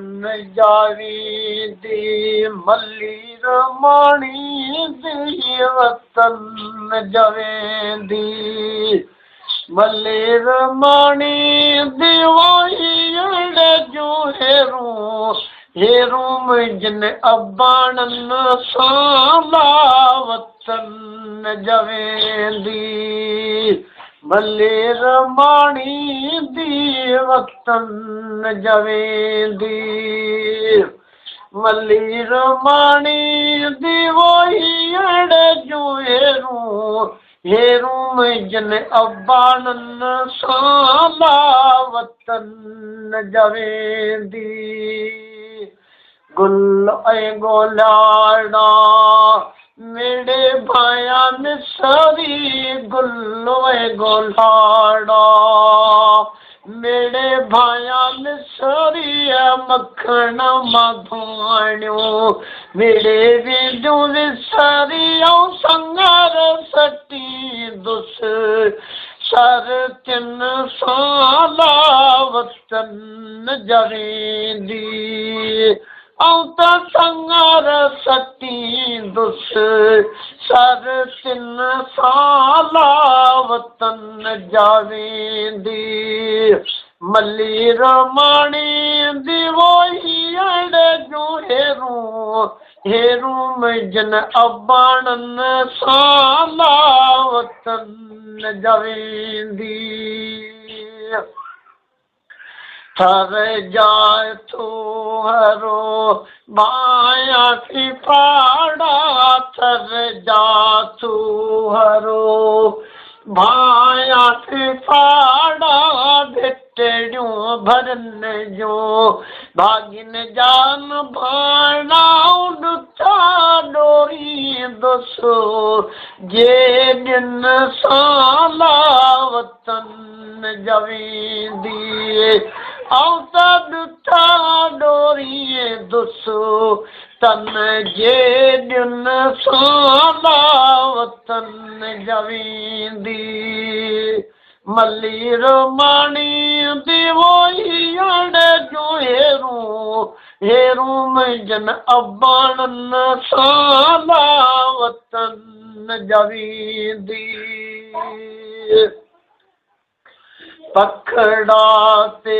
न जावी दी मली रमाणी दी वतन न जवेंदी मली रमाणी दी वही अड़े जो हेरू मुझन अबाणन साला वतन न जवेंदी मली रमाणी दी वतन न जवेंदी मली रमाणी दी वही अड़े जो हेरू मुझन अबाणन साला वतन न जवेंदी गुल ऐ गोलाड़ा मेरे भाया मिसरी गुल ऐ गोलाड़ा मेरे भाया मिसरी मखण मधुआणियो मेरे विदू विसरी संगर सटी दुस सर तिन साला वतन जवेंदी औता संगर सती दुस सर तिन साला वतन जावेंदी मली रमाणी दी वही अड़े जो हेरू मुझन अबाणन साला वतन जावेंदी थर जाए तो हरो माया की पाड़ा थर जा तू हरो माया की पाड़ा भिटड़ियों भरन जो भागिन जान भाना उड़ता डोरी दसो जे दिन साला वतन जवेंदी औता दुता डोरी दुसो तन जे दिन साला वतन जवेंदी मली रमाणी दी वही अड़े जो हेरू मुझन अबाणन साला वतन जवेंदी पखड़ाते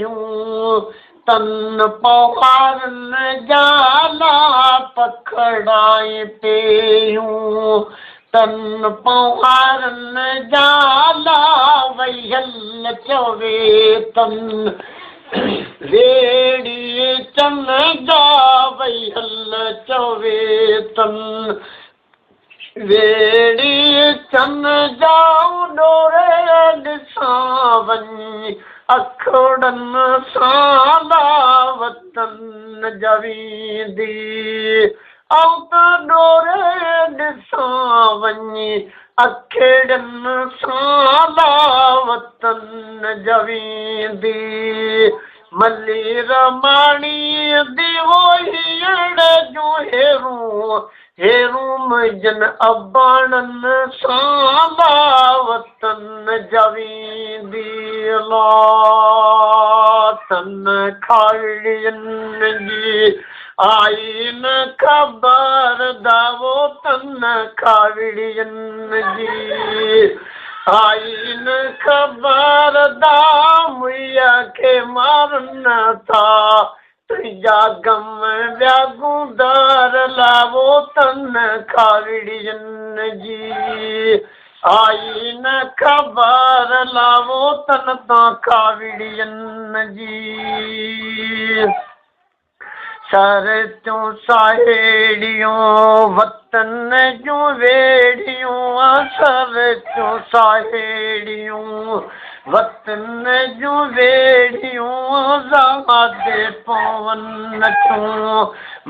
यूं तन पवारन जाला पखड़ाए पे यूं तन पवारन जाला वयल चवे तन वेड़ी चन जा वयल चवे तन वेड़ी चन जाऊं डोरे दिसां वञी अखड़न साला वतन जवेंदी औता डोरे दिसां वञी अखड़न साला वतन जवेंदी मली रमाणी दी वही अड़े जो हेरू मुझन अबाणन साला वतन जवेंदी ला तन खाड़ियन जी आई न खबर दावो तन खाड़ियन जी आई न खबर दा मुया के मारन था तुझा गम व्यागुदार लावो तन खाड़ियन जी आई न खबर लावो तन ता खाड़ियन जी सर तूं साहेड़ियों वतन जूं वेड़ियों सर तूं साहेड़ियों वतन जूं वेड़ियों ज़ादे पवन चूं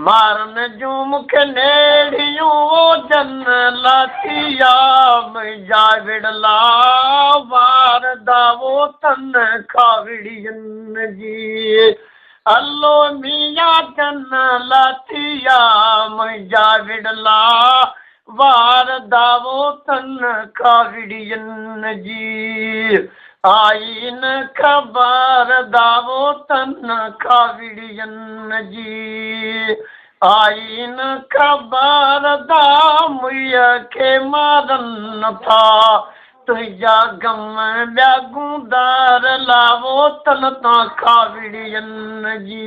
मारन जूं मूंखे नेड़ियों जन लाथिया मुंहिंजा विड़ला वार दावो तन खाड़ियन जी अल्लो मिया जन लाथिया मुंहिंजा विड़ला वार दावो तन खाड़ियन जी आई न खबर दावो तन काविड़ियन जी आई न खबर दा मुया के मारन था तुझा गम ब्यागूदार लावो तन ता काविड़ियन जी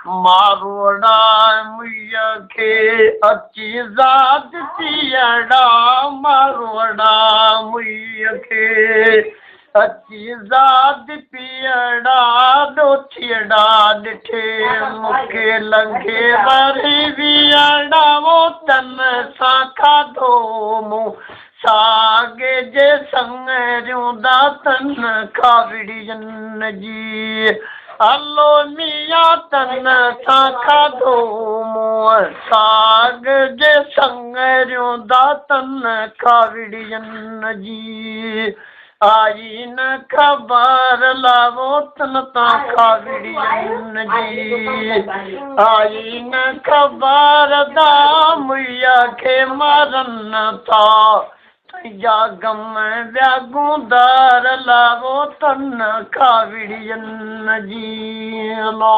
मारोड़ा मुया के अची ज़ात पियड़ा मारोड़ा मुया के अची ज़ात पियड़ा दोथियड़ा ॾिठे मूंखे लंघे वरी वियड़ा वो तन सां खाधो मूं सागे जे संगरियूं दातन काविड़ियन जी हलो मियां तन सां खाधो मूं साग जे संगरियूं दातन काविड़ियन जी आई न खबर लावो तन तां काविड़ियन जी आई न खबर दा मुया खे मारन था तुझा गम ब्यागूदार लावो तन काविड़ियन जी अल्लाह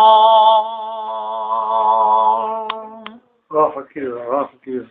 वाह फकीर वाह फकीर